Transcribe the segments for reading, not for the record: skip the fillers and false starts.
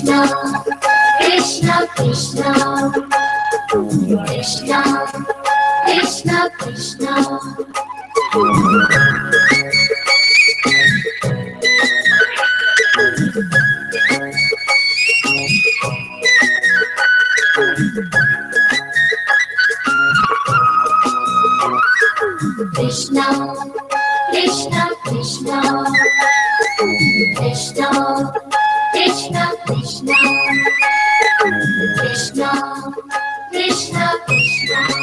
Krishna Krishna Krishna Krishna Krishna Krishna Krishna Krishna Krishna Krishna Krishna Krishna Krishna Krishna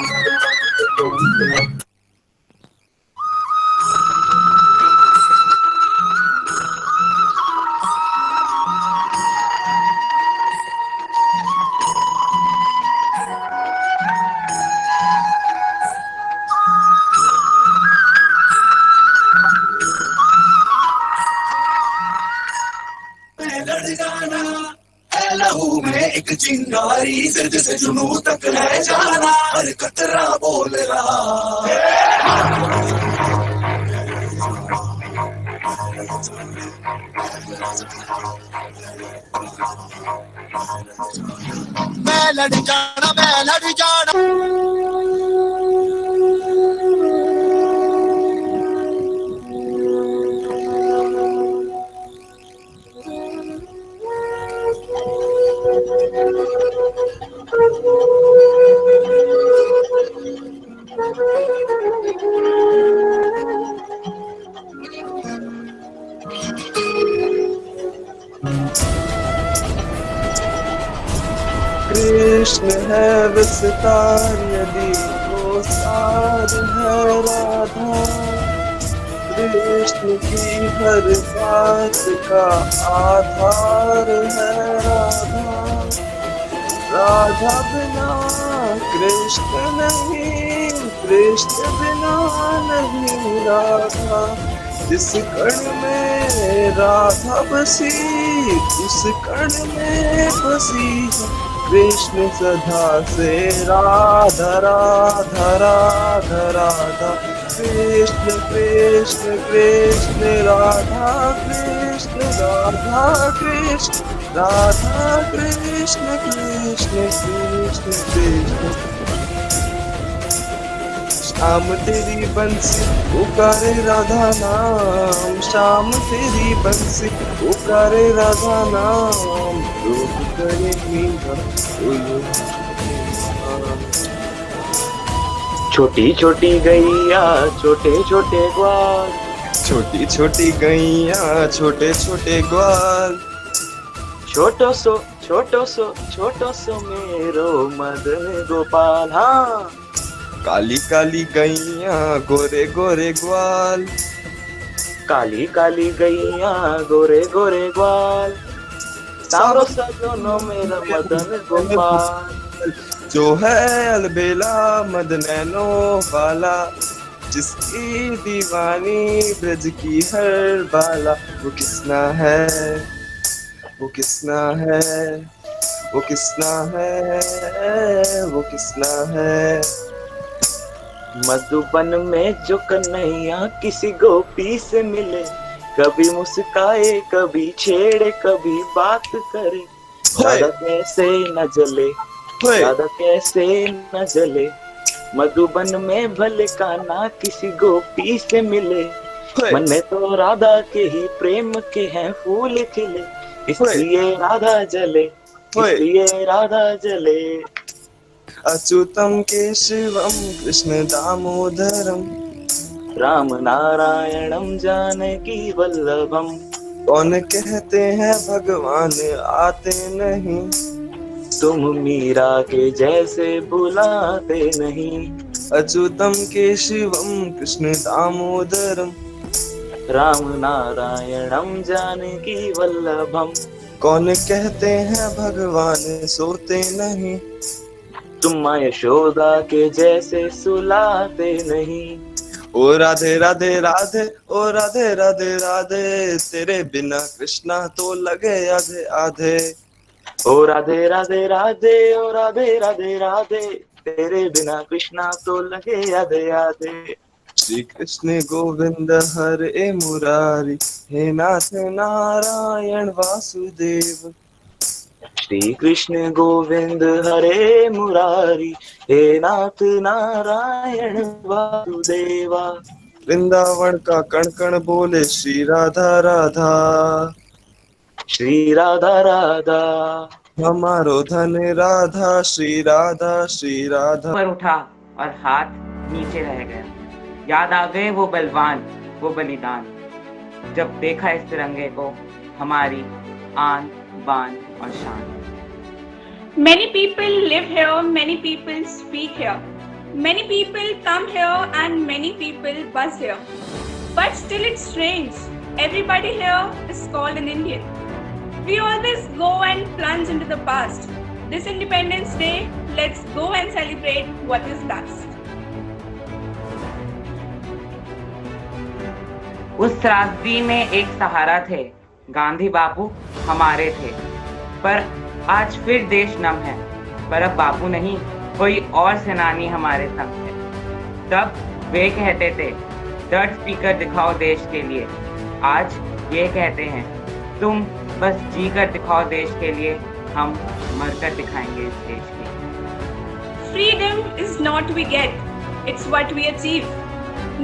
लहू में एक चिंगारी जिद से जुनू तक है जाना हर कतरा बोल रहा मैं लड़ जाना कृष्ण है विस्तार यदि वो सार है राधा कृष्ण की हर बात का आधार है राधा राधा बिना कृष्ण नहीं कृष्ण बिना नहीं राधा जिस कण में राधा बसी उस कण में बसी कृष्ण सदा से राधा राधा राधा राधा कृष्ण कृष्ण कृष्ण राधा कृष्ण राधा कृष्ण राधा कृष्ण कृष्ण कृष्ण कृष्ण शाम तेरी बंसी पुकारे राधा नाम शाम तेरी बंसी पुकारे राधा नाम लोग करे मीरा छोटी छोटी गैया छोटे छोटे ग्वाल छोटी छोटी गैया छोटे छोटे ग्वाल छोटो सो मेरो मदन गोपाल हाँ काली काली गैया गोरे गोरे ग्वाल काली काली गैया गोरे गोरे ग्वाल सारो सजनो मेरा मदन गोपाल जो है अलबेला मदनैनो वाला जिसकी दीवानी ब्रज की हर बाला वो किसना है वो किसना है वो किसना है वो किसना है मधुबन में जो कन्हैया किसी गोपी से मिले कभी मुस्काए कभी छेड़े कभी बात करे राधा कैसे न जले राधा कैसे न जले मधुबन में भले कान्हा किसी गोपी से मिले मन में तो राधा के ही प्रेम के हैं फूल खिले इसलिए राधा जले इसलिए राधा जले अच्युतम केशवम कृष्ण दामोदरम राम नारायणम जानकी वल्लभम कौन कहते हैं भगवान आते नहीं तुम मीरा के जैसे बुलाते नहीं अच्युतम केशवम कृष्ण दामोदरम राम नारायणम जानकी वल्लभम कौन कहते हैं भगवान सोते नहीं तुम माँ यशोदा के जैसे सुलाते नहीं ओ राधे राधे राधे ओ राधे राधे राधे तेरे बिना कृष्णा तो लगे आधे आधे ओ राधे राधे राधे ओ राधे राधे राधे तेरे बिना कृष्णा तो लगे आधे आधे श्री कृष्ण गोविंद हरे मुरारी हे नाथ नारायण वासुदेव श्री कृष्ण गोविंद हरे मुरारी, हे नाथ नारायण वासुदेवा। वृंदावन का कण कण बोले श्री राधा राधा। श्री राधा राधा। हमारो धन राधा, श्री राधा श्री राधा। ऊपर उठा और हाथ नीचे रह गया। याद आ गए वो बलवान, वो बलिदान। जब देखा इस तिरंगे को, हमारी आन बान और शान। Many people live here, many people speak here. Many people come here and many people buzz here. But still it's strange. Everybody here is called an Indian. We always go and plunge into the past. This Independence Day, let's go and celebrate what is last. उस त्रासदी में एक सहारा थे, गांधी बापू हमारे थे। पर आज फिर देश नम है, पर अब बापू नहीं, कोई और सेनानी हमारे संग है। तब वे कहते थे, डट स्पीकर दिखाओ देश के लिए। आज ये कहते हैं, तुम बस जी कर दिखाओ देश के लिए, हम मरकर दिखाएंगे इस देश के लिए। Freedom is not we get, it's what we achieve.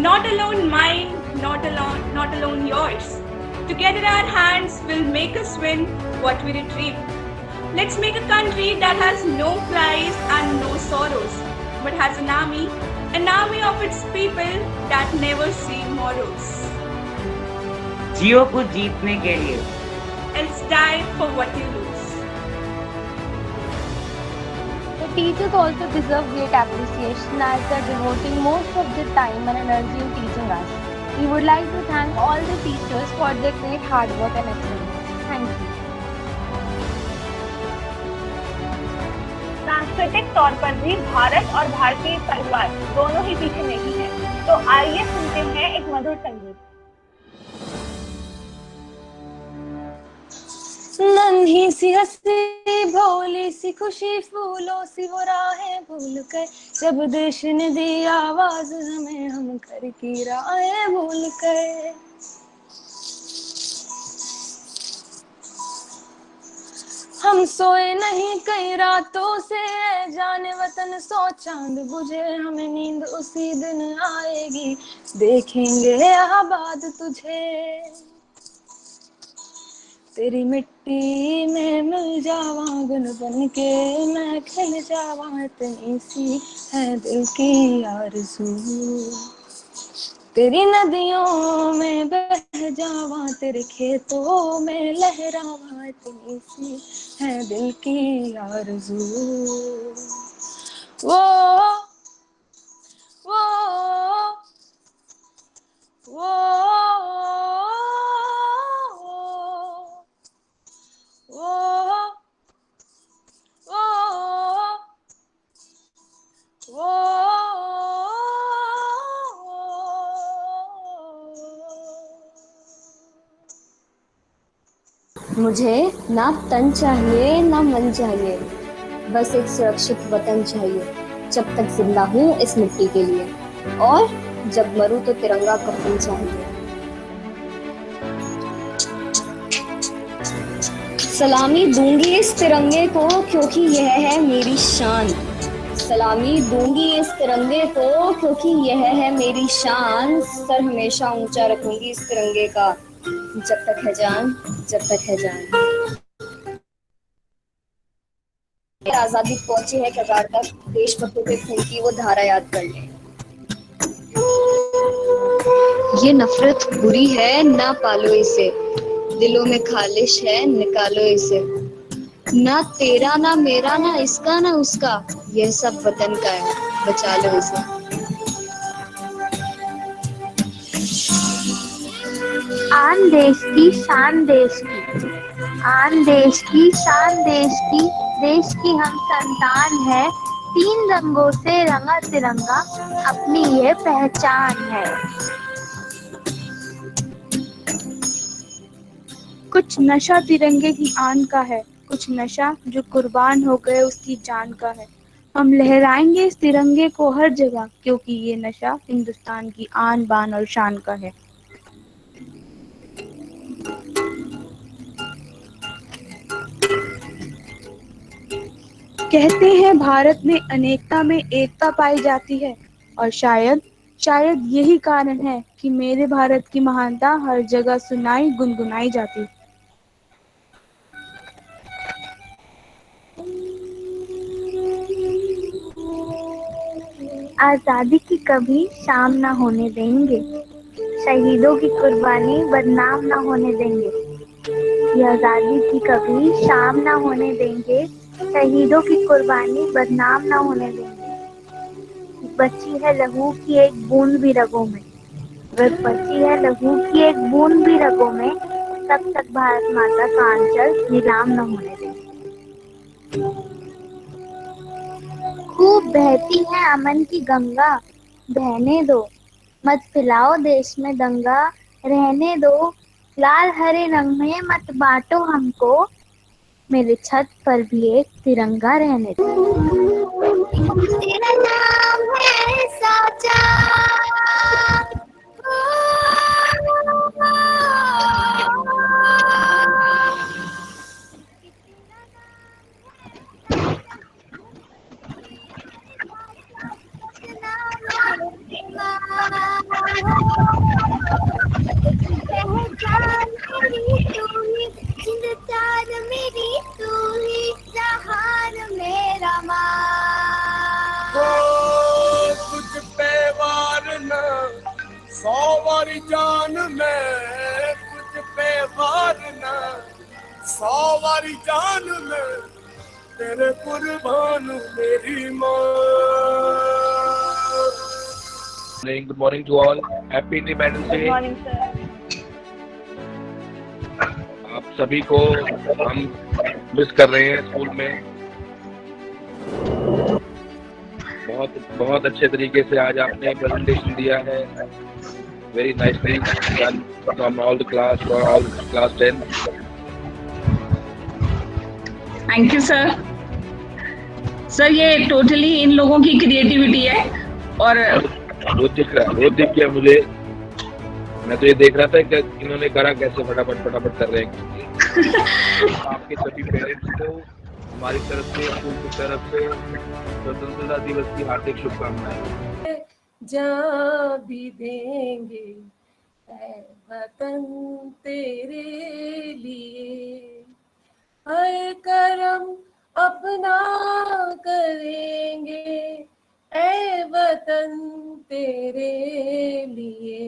Not alone mine, not alone yours. Together our hands will make us win what we retrieve. Let's make a country that has no prize and no sorrows, but has an army of its people that never see morrows. जियो को जीतने के लिए, Else die for what you lose. The teachers also deserve great appreciation as they're devoting most of their time and energy in teaching us. We would like to thank all the teachers for their great hard work and excellence. Thank you. सांस्कृतिक तौर पर भी भारत और भारतीय परिवार दोनों ही पीछे नहीं है। तो आइए सुनते हैं एक मधुर संगीत। नन्ही सी हंसी भोली सी खुशी फूलों सी वो राहें भूल कर, जब देश ने दी आवाज हमें हम घर की राहें भूल कर। हम सोए नहीं कई रातों से, जाने वतन सौ चांद बुझे, हमें नींद उसी दिन आएगी, देखेंगे आबाद तुझे। तेरी मिट्टी में मिल जावा गुन बन के, मैं खिल जावा इतनी सी है दिल की आरज़ू। तेरी नदियों में बह जावा, तेरे खेतों में लहरावा, इतनी सी है दिल की आरज़ू। वो वो वो मुझे ना तन चाहिए ना मन चाहिए, बस एक सुरक्षित वतन चाहिए, जब तक जिंदा हूँ इस मिट्टी के लिए, और जब मरूं तो तिरंगा कफन चाहिए। सलामी दूंगी इस तिरंगे को क्योंकि यह है मेरी शान। सलामी दूंगी इस तिरंगे को क्योंकि यह है मेरी शान। सर हमेशा ऊंचा रखूंगी इस तिरंगे का, जब तक है जान, जब तक है जान। आजादी पहुंची है कगार तक, देशभक्तों के खून की वो धारा याद कर ले। ये नफरत बुरी है ना पालो इसे, दिलों में खालिश है निकालो इसे। ना तेरा ना मेरा ना इसका ना उसका, यह सब वतन का है, बचा लो इसे। आन देश की शान देश की, आन देश की शान देश की हम संतान है। 3 रंगों से रंगा तिरंगा, अपनी ये पहचान है। कुछ नशा तिरंगे की आन का है, कुछ नशा जो कुर्बान हो गए उसकी जान का है। हम लहराएंगे इस तिरंगे को हर जगह, क्योंकि ये नशा हिंदुस्तान की आन बान और शान का है। कहते हैं भारत में अनेकता में एकता पाई जाती है, और शायद यही कारण है कि मेरे भारत की महानता हर जगह सुनाई गुनगुनाई जाती है। आजादी की कभी शाम ना होने देंगे, शहीदों की कुर्बानी बदनाम ना होने देंगे। ये आजादी की कभी शाम ना होने देंगे, शहीदों की कुर्बानी बदनाम ना होने देंगे। बची है लहू की एक बूंद भी रगों में, अगर बची है लहू की एक बूंद भी रगों में, तब तक भारत माता का आंचल नीलाम न होने देंगे। खूब बहती है अमन की गंगा, बहने दो, मत फिलाओ देश में दंगा, रहने दो, लाल हरे रंग में मत बांटो हमको, मेरे छत पर भी एक तिरंगा रहने दो। तेरा नाम है साचा, पहचान मेरी तू ही, जिंदचार मेरी तू ही, जहान मेरा माँ। तुझ पे वार न 100 वारी जान में, तुझ पे वार न 100 वारी जान में, तेरे कुर्बान मेरी माँ। Good morning to all. Happy Independence Day. Good morning, sir. आप सभी को हम मिस कर रहे हैं स्कूल में। बहुत अच्छे तरीके से आज आपने प्रेजेंटेशन दिया है। Very nicely done from all the class, for all class 10। Thank you sir. Sir ये टोटली इन लोगों की क्रिएटिविटी है। और रोज दिख गया मुझे। मैं तो ये देख रहा था कि इन्होंने करा कैसे, फटाफट कर रहे हैं। आपके सभी पेरेंट्स को हमारी तरफ से, स्कूल की तरफ से स्वतंत्रता दिवस की हार्दिक शुभकामनाएं। जा भी देंगे ऐ वतन तेरे लिए, हर करम अपना करेंगे ऐ वतन तेरे लिए।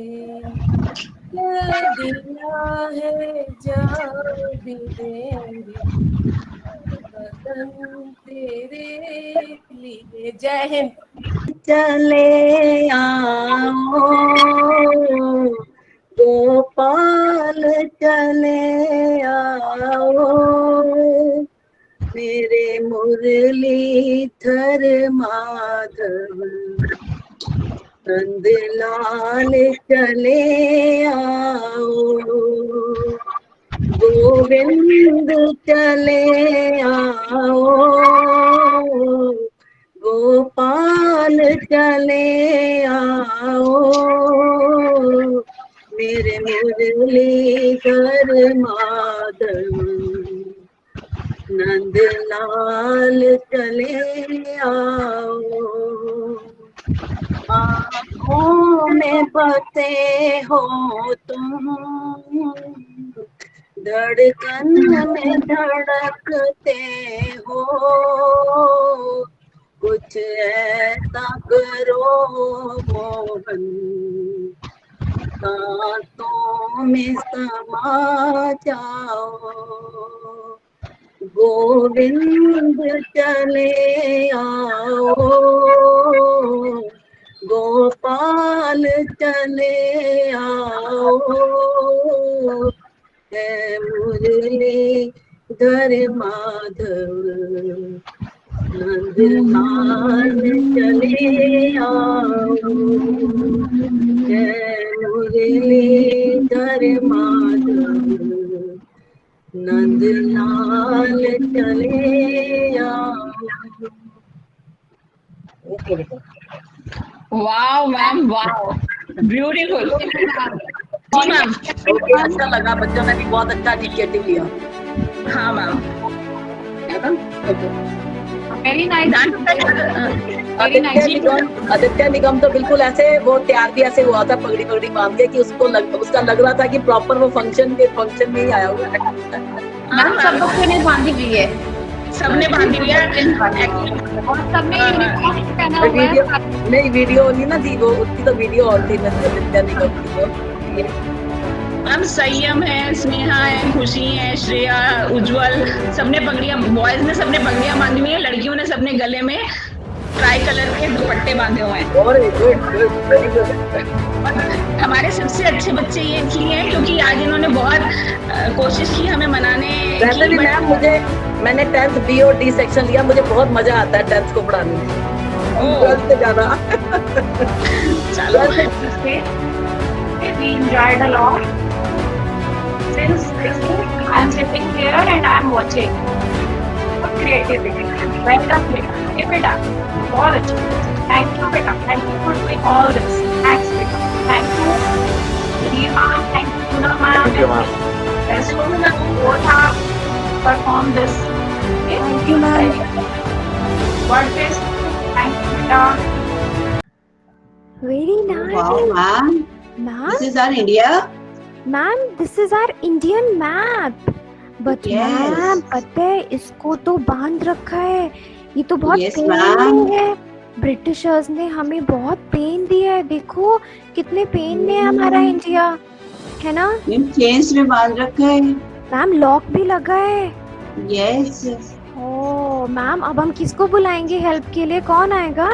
दिया है जान भी देंगे वतन तेरे लिए। जय हिंद। चले आओ गोपाल चले आओ, मेरे मुरलीधर माधव नंदलाल चले आओ, गोविंद चले आओ, गोपाल चले आओ, मेरे मुरलीधर माधव नंदलाल चले आओ। आँखों में बसे हो तुम, धड़कन में धड़कते हो, कुछ ऐसा करो मोहन सांसों में समा जाओ। गोविंद चले आओ, गोपाल चले आओ, है मुरलीधर माधव नंदलाल चले आओ, है मुरलीधर माधव नंदलाल चले आओ। Wow ma'am, wow, beautiful. जी मैम। अच्छा लगा, बच्चों ने भी बहुत अच्छा इनिशिएटिव लिया। हाँ ma'am. Very nice. Aditya Nigam तो बिल्कुल ऐसे वो तैयार भी ऐसे हुआ था पगड़ी पगड़ी बांध के कि उसका लग रहा था कि प्रॉपर वो फंक्शन में ही आया हुआ है। मैम सब बच्चों ने बांधी हुई है, सबने बांधी हुई है और सबने यूनिफॉर्म पहना हुआ है। नहीं वीडियो नहीं ना थी वो, उसकी तो वीडियो और थी आदित्य निगम की तो। मैम संयम है, स्नेहा है, खुशी है, श्रेया, उज्जवल, सबने पगड़ियां, बॉयज ने सबने पगड़ियां बांधी हुई है, लड़कियों ने सबने गले में ट्राई कलर के दुपट्टे बांधे हुए हैं। Very good. हमारे सबसे अच्छे बच्चे ये इसलिए हैं क्योंकि आज इन्होंने बहुत कोशिश की हमें मनाने वैसे भी मैम मैंने 10th B और D सेक्शन लिया, मुझे बहुत मजा आता है 10th को पढ़ाने में, 12th से ज्यादा। We enjoyed a lot. Since I am sitting here and I am watching. What creativity. Welcome बेटा, ये बेटा बहुत अच्छा। Thank you बेटा, thank you for doing all this. Thanks बेटा, thank you Dima, thank you Puna ma'am. Thank you ma'am. There's so many who both have performed this. Okay? Thank you ma'am. What is? Thank you बेटा. Very nice. Wow, ma'am. Ma'am? This is our India. Ma'am, this is our Indian map. But Yes. ma'am, पता है इसको तो बांध रखा है, ये तो बहुत Yes, पेन ma'am. है। ब्रिटिशर्स ने हमें बहुत पेन दिया है, देखो कितने पेन में है हमारा इंडिया, है ना? मैम चेन्स में बांध रखा है। मैम लॉक भी लगा है। Yes. ओह मैम, अब हम किसको बुलाएंगे हेल्प के लिए, कौन आएगा?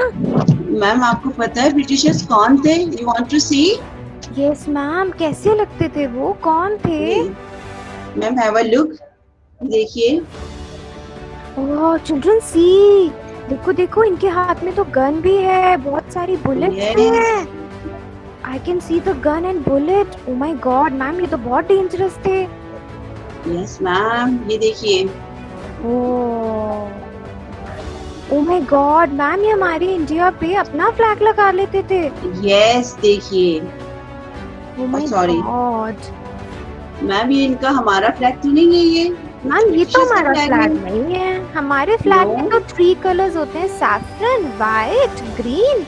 मैम आपको पता है ब्रिटिशर्स कौन थे? You want to see? Yes ma'am, कैसे लगते थे वो, कौन थे? मैम हैव अ लुक, देखिए। ओह चिल्ड्रन सी, देखो देखो इनके हाथ में तो गन भी है, बहुत सारी बुलेट्स हैं। I can see the gun and bullet. Oh my God ma'am, ये तो बहुत डेंजरस थे। यस मैम, ये देखिए। ओह माय गॉड मैम, ये हमारे इंडिया पे अपना फ्लैग लगा लेते थे। यस देखिए। Oh my sorry God ma'am, ये इनका हमारा फ्लैग तो नहीं है ये? मैम ये तो हमारा फ्लैग नहीं है, हमारे फ्लैग में तो 3 कलर्स होते हैं, saffron, white, green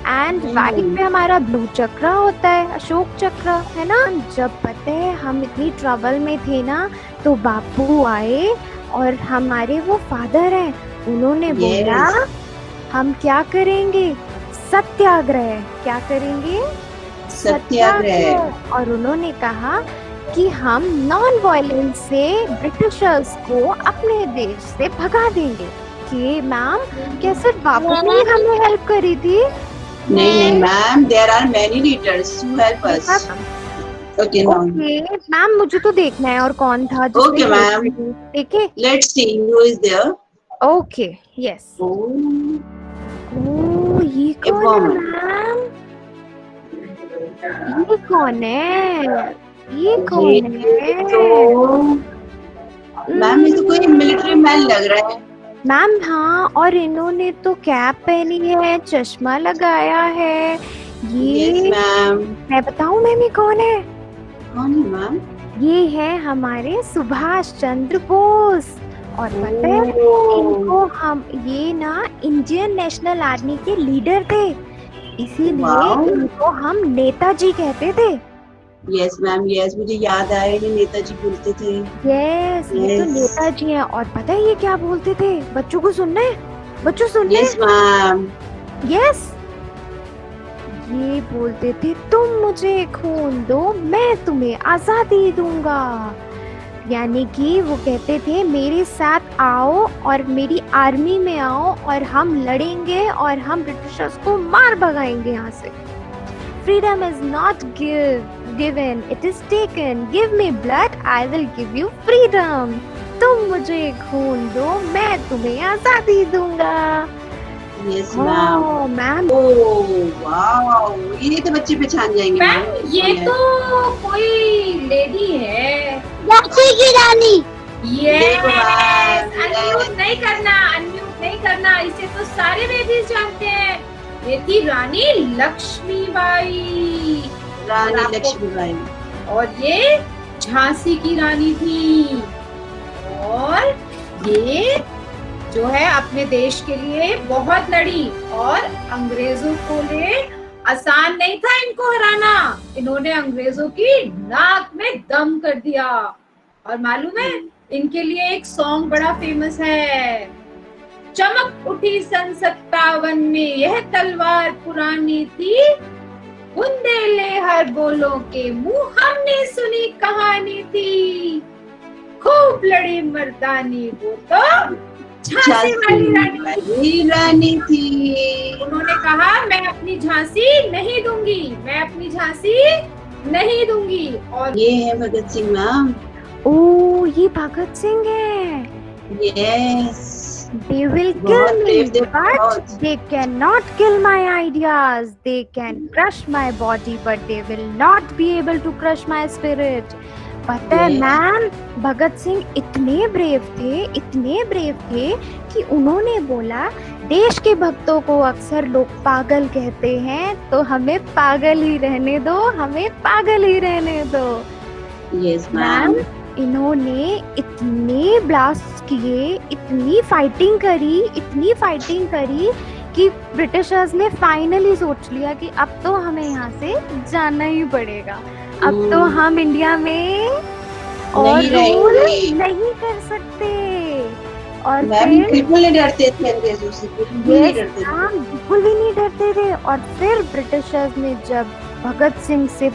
and white में हमारा ब्लू चक्र होता है, अशोक चक्र, है ना? जब पता है हम इतनी ट्रबल में थे ना, तो बापू आए और हमारे वो फादर हैं, उन्होंने बोला हम क्या करेंगे, सत्याग्रह। क्या करेंगे? सत्याग्रह। और उन्होंने कहा कि हम नॉन वायलेंस से ब्रिटिशर्स को अपने देश से भगा देंगे। कि मैम क्या सिर्फ बापू ने हमें हेल्प करी थी? नहीं ma'am, there are many leaders who help us. Okay ma'am, मुझे तो देखना है और कौन था। ओके मैम, देखिए, let's see who is there. Okay yes. Oh ये कौन है मैम? ये कौन है? ये कौन है? मैम ये तो कोई मिलिट्री मैन लग रहा है। मैम हाँ, और इन्होंने तो कैप पहनी है, चश्मा लगाया है। ये मैं बताऊं मैम ये कौन है? कौन है मैम? ये है हमारे सुभाष चंद्र बोस। और पता है इनको हम, ये ना इंडियन नेशनल आर्मी के लीडर थे, इसीलिए इनको हम नेताजी कहते थे। यस मैम, यस मुझे याद आया, ये नेताजी बोलते थे। यस ये तो नेताजी हैं। और पता है ये क्या बोलते थे? बच्चों को सुनना है, बच्चों सुनना है। Yes ma'am. यस ये बोलते थे, तुम मुझे खून दो, मैं तुम्हें आजादी दूंगा। यानी कि वो कहते थे मेरे साथ आओ और मेरी आर्मी में आओ और हम लड़ेंगे और हम ब्रिटिशर्स को मार भगाएंगे यहाँ से। Freedom is not given, it is taken. Give me blood, I will give you freedom. तुम मुझे खून दो, मैं तुम्हें आजादी दूंगा। Yes ma'am. Ma'am oh wow, ये तो बच्चे पहचान जाएंगे मैम। ये तो कोई लेडी है, झांसी की रानी। अनम्यूट नहीं करना, अनम्यूट नहीं करना, इसे तो सारे लेडीज जानते हैं। ये थी रानी लक्ष्मीबाई। रानी लक्ष्मीबाई। और ये झांसी की रानी थी। और ये जो है अपने देश के लिए बहुत लड़ी और अंग्रेजों को लिए आसान नहीं था इनको हराना। इन्होंने अंग्रेजों की नाक में दम कर दिया। और मालूम है इनके लिए एक सॉन्ग बड़ा फेमस है, चमक उठी सन 57 में यह तलवार पुरानी थी, बुंदेले हर बोलों के मुंह हमने सुनी कहानी थी, खूब लड़ी मर्दानी वो तो झांसी वाली रानी थी। उन्होंने कहा मैं अपनी झांसी नहीं दूंगी, मैं अपनी झांसी नहीं दूंगी। और ये है भगत सिंह मैम। ओ ये भगत सिंह है। Yes. They will kill me, but they cannot kill my ideas. They can crush my body, but they will not be able to crush my spirit. पता है मैम, भगत सिंह इतने ब्रेव थे कि उन्होंने बोला देश के भक्तों को अक्सर लोग पागल कहते हैं, तो हमें पागल ही रहने दो, हमें पागल ही रहने दो। Yes ma'am. इन्होंने इतने ब्लास्ट किए, इतनी फाइटिंग करी कि ब्रिटिशर्स ने फाइनली सोच लिया कि अब तो हमें यहाँ से जाना ही पड़ेगा। अब तो हम इंडिया में और रूल नहीं कर सकते। और बिल्कुल नहीं डरते थे अंग्रेजों से, बिल्कुल भी नहीं डरते थे। और फिर ब्रिटिशर्स ने जब भगत सिंह से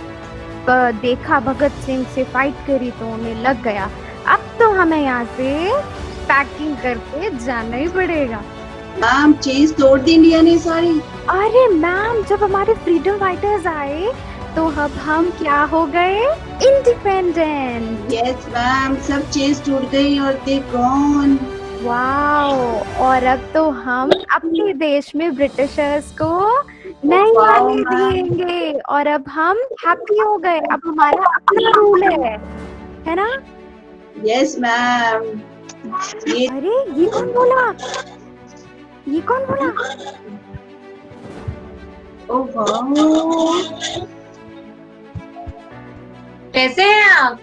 देखा, भगत सिंह से फाइट करी, तो उन्हें लग गया अब तो हमें यहाँ से पैकिंग करके जाना ही पड़ेगा। मैम चेंज तोड़ दी इंडिया ने सारी। अरे मैम जब हमारे फ्रीडम फाइटर्स आए तो अब हम क्या हो गए, इंडिपेंडेंट। यस मैम, सब चेंज टूट गई और दे गॉन। वाओ। और अब तो हम अपने देश में ब्रिटिशर्स को नहीं आने देंगे और अब हम हैप्पी हो गए। अब हमारा अपना रूल है ना? Yes ma'am. अरे ये कौन बोला? Oh wow. कैसे हैं आप?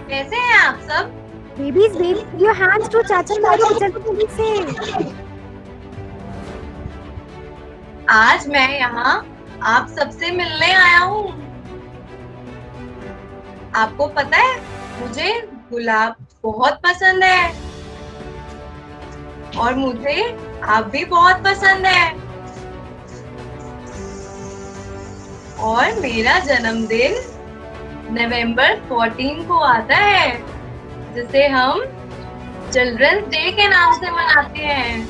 कैसे हैं आप सब? Babies, wave your hands to चाचा नेहरू जल्दी से। आज मैं यहाँ आप सबसे मिलने आया हूँ। आपको पता है मुझे गुलाब बहुत पसंद है और मुझे आप भी बहुत पसंद है। और मेरा जन्मदिन नवंबर 14 को आता है, जिसे हम चिल्ड्रंस डे के नाम से मनाते हैं।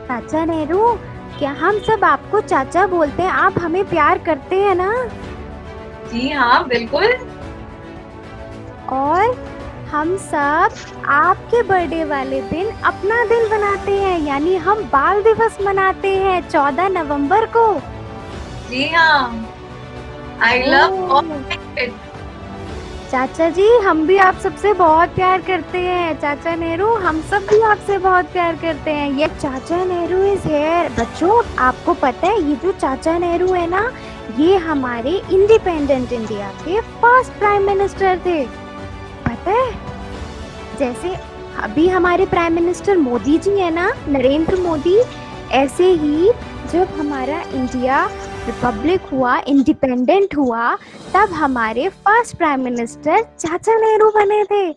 चाचा नेहरू, क्या हम सब आपको चाचा बोलते हैं? आप हमें प्यार करते हैं ना? जी हाँ बिल्कुल। और हम सब आपके बर्थडे वाले दिन अपना दिन बनाते हैं, यानी हम बाल दिवस मनाते हैं 14 नवंबर को। जी हाँ। I love all kids. चाचा जी हम भी आप सबसे बहुत प्यार करते हैं। चाचा नेहरू हम सब भी आपसे बहुत प्यार करते हैं। ये चाचा नेहरू इज हियर। बच्चों आपको पता है ये जो चाचा नेहरू है ना, ये हमारे इंडिपेंडेंट इंडिया के फर्स्ट प्राइम मिनिस्टर थे। पता है जैसे अभी हमारे प्राइम मिनिस्टर मोदी जी है ना, नरेंद्र मोदी, ऐसे ही जब हमारा इंडिया रिपब्लिक हुआ, इंडिपेंडेंट हुआ, तब हमारे फर्स्ट प्राइम मिनिस्टर चाचा नेहरू बने थे।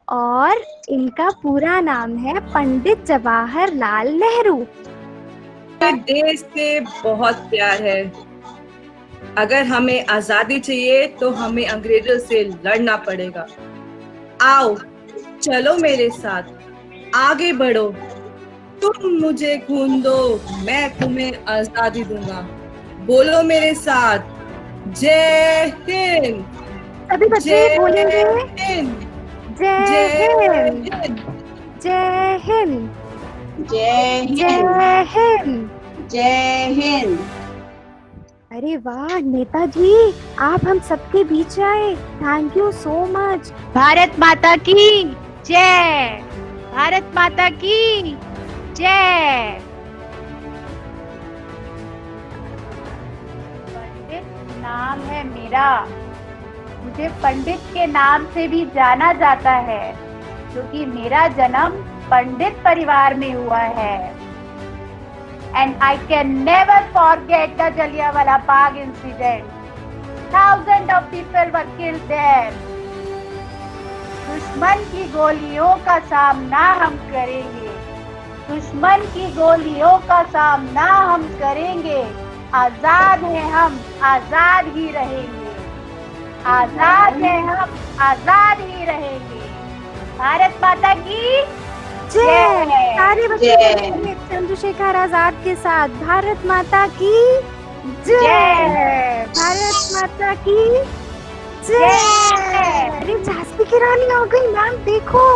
और इनका पूरा नाम है पंडित जवाहरलाल नेहरू। देश से बहुत प्यार है। अगर हमें आजादी चाहिए तो हमें अंग्रेजों से लड़ना पड़ेगा। आओ चलो मेरे साथ, आगे बढ़ो। तुम मुझे खून दो, मैं तुम्हें आजादी दूंगा। बोलो मेरे साथ, जय हिंद। सभी बच्चे बोलेंगे जय हिंद, जय हिंद, जय हिंद, जय हिंद, जय हिंद। अरे वाह नेताजी, आप हम सबके बीच आए, thank you so much. Bharat माता की जय, भारत माता की जय। नाम है मेरा, मुझे पंडित के नाम से भी जाना जाता है क्योंकि मेरा जन्म पंडित परिवार में हुआ है। And I can never forget the Jallianwala Bagh incident. Thousands of people were killed there. दुश्मन की गोलियों का सामना हम करेंगे, दुश्मन की गोलियों का सामना हम करेंगे। आजाद हैं हम, आजाद ही रहेंगे, आजाद हैं हम, आजाद ही रहेंगे। भारत माता की जय। सारे बच्चे चंद्रशेखर आजाद के साथ भारत माता की जय, भारत माता की जय। अरे झांसी की रानी आ गई मैम, देखो।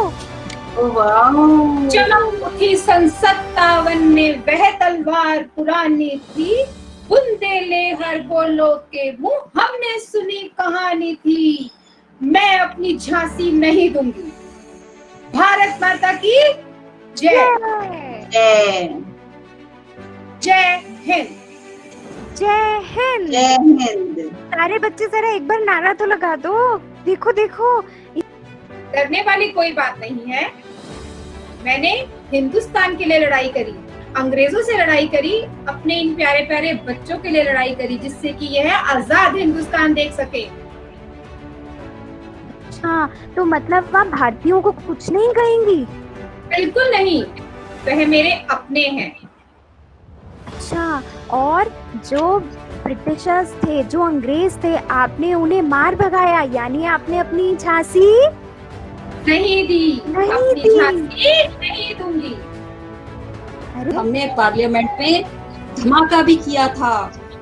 चमकती सन 57 में वह तलवार पुरानी थी, बुंदेले हर बोलो के मुंह हमने सुनी कहानी थी। मैं अपनी झांसी नहीं दूंगी। भारत माता की जय। जय हिंद। जय हिंद। जय हिंद। सारे बच्चे जरा एक बार नारा तो लगा दो। देखो देखो, डरने वाली कोई बात नहीं है। मैंने हिंदुस्तान के लिए लड़ाई करी, अंग्रेजों से लड़ाई करी, अपने इन प्यारे प्यारे बच्चों के लिए लड़ाई करी, जिससे कि यह आजाद हिंदुस्तान देख सके। अच्छा, तो मतलब वह भारतीयों को कुछ नहीं कहेंगी? बिल्कुल नहीं, वह मेरे अपने हैं। अच्छा, और जो ब्रिटिशर्स थे, जो अंग्रेज थे, आपने उन्हें मार भगाया, यानी आपने अपनी झांसी नहीं दी, अपनी झांसी नहीं दूंगी। हमने पार्लियामेंट में धमाका भी किया था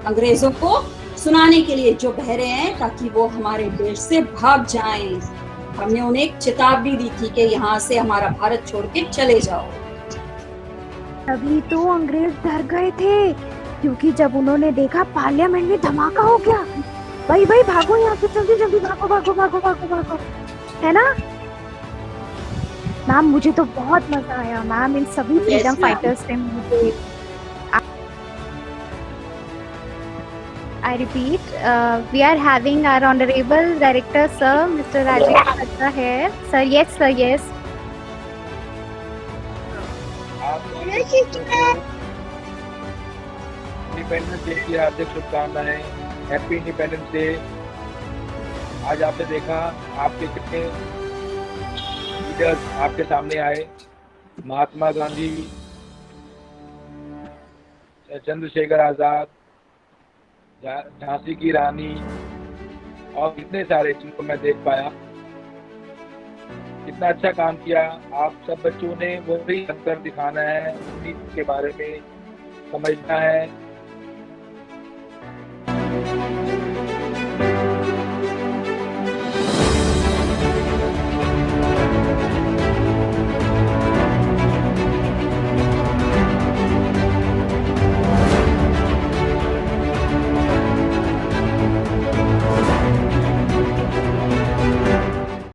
अंग्रेजों को सुनाने के लिए जो बहरे हैं, ताकि वो हमारे देश से भाग जाएं। हमने उन्हें एक चेतावनी दी थी कि यहाँ से हमारा भारत छोड़ के चले जाओ। तभी तो अंग्रेज डर गए थे, क्योंकि जब उन्होंने देखा पार्लियामेंट में धमाका हो गया, भाई भाई भागो यहाँ से, जल्दी जल्दी भागो भागो भागो भागो भागो, है ना मैम? मुझे तो बहुत मजा आया मैम इन सभी फ्रीडम फाइटर्स से। मुझे I repeat, we are having our honorable director sir, Mr. Rajesh Khattar here. Sir, yes sir, yes. Independence day की हार्दिक शुभकामनाएं। Happy independence day. आज आपने देखा आपके कितने लीडर्स आपके सामने आए, महात्मा गांधी, चंद्रशेखर आजाद, झांसी की रानी और कितने सारे जिनको मैं देख पाया। कितना अच्छा काम किया आप सब बच्चों ने, वो भी अंतर दिखाना है, उन्हीं के बारे में समझना है।